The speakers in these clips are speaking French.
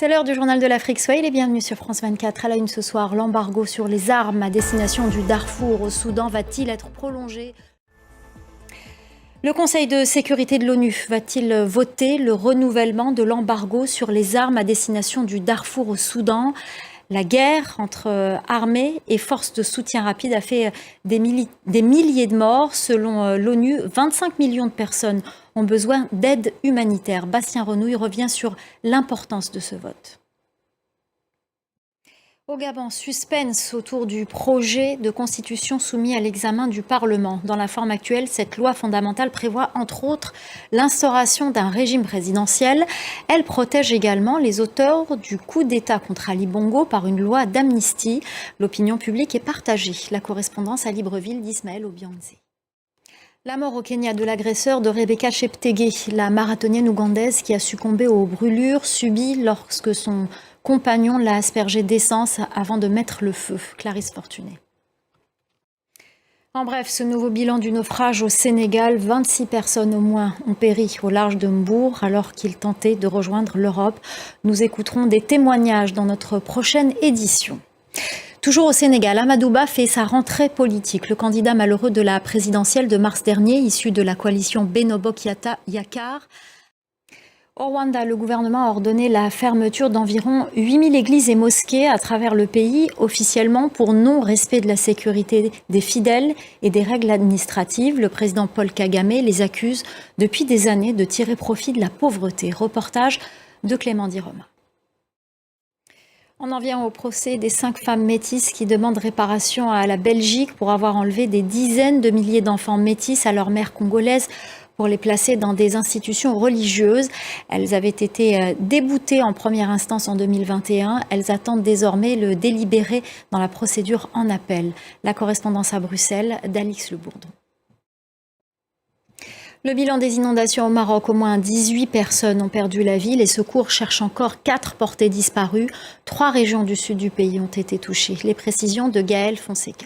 C'est l'heure du journal de l'Afrique. Soyez les bienvenus sur France 24. À la une ce soir, l'embargo sur les armes à destination du Darfour au Soudan va-t-il être prolongé ? Le Conseil de sécurité de l'ONU va-t-il voter le renouvellement de l'embargo sur les armes à destination du Darfour au Soudan ? La guerre entre armées et forces de soutien rapide a fait des milliers de morts. Selon l'ONU, 25 millions de personnes ont besoin d'aide humanitaire. Bastien Renouille revient sur l'importance de ce vote. Au Gabon, suspense autour du projet de constitution soumis à l'examen du Parlement. Dans la forme actuelle, cette loi fondamentale prévoit entre autres l'instauration d'un régime présidentiel. Elle protège également les auteurs du coup d'État contre Ali Bongo par une loi d'amnistie. L'opinion publique est partagée. La correspondance à Libreville d'Ismaël Obianze. La mort au Kenya de l'agresseur de Rebecca Cheptegei, la marathonienne ougandaise qui a succombé aux brûlures subies lorsque son compagnon l'a aspergé d'essence avant de mettre le feu. Clarisse Fortuné. En bref, ce nouveau bilan du naufrage au Sénégal, 26 personnes au moins ont péri au large de Mbour alors qu'ils tentaient de rejoindre l'Europe. Nous écouterons des témoignages dans notre prochaine édition. Toujours au Sénégal, Amadou Ba fait sa rentrée politique. Le candidat malheureux de la présidentielle de mars dernier, issu de la coalition Benno Bokk Yakaar. Au Rwanda, le gouvernement a ordonné la fermeture d'environ 8000 églises et mosquées à travers le pays, officiellement pour non-respect de la sécurité des fidèles et des règles administratives. Le président Paul Kagame les accuse depuis des années de tirer profit de la pauvreté. Reportage de Clément Diroma. On en vient au procès des 5 femmes métisses qui demandent réparation à la Belgique pour avoir enlevé des dizaines de milliers d'enfants métis à leur mère congolaise pour les placer dans des institutions religieuses. Elles avaient été déboutées en première instance en 2021. Elles attendent désormais le délibéré dans la procédure en appel. La correspondance à Bruxelles d'Alix Le Bourdon. Le bilan des inondations au Maroc, au moins 18 personnes ont perdu la vie. Les secours cherchent encore 4 portés disparus. 3 régions du sud du pays ont été touchées. Les précisions de Gaël Fonseca.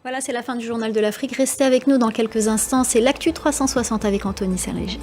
Voilà, c'est la fin du journal de l'Afrique. Restez avec nous dans quelques instants. C'est l'Actu 360 avec Anthony Saint-Léger.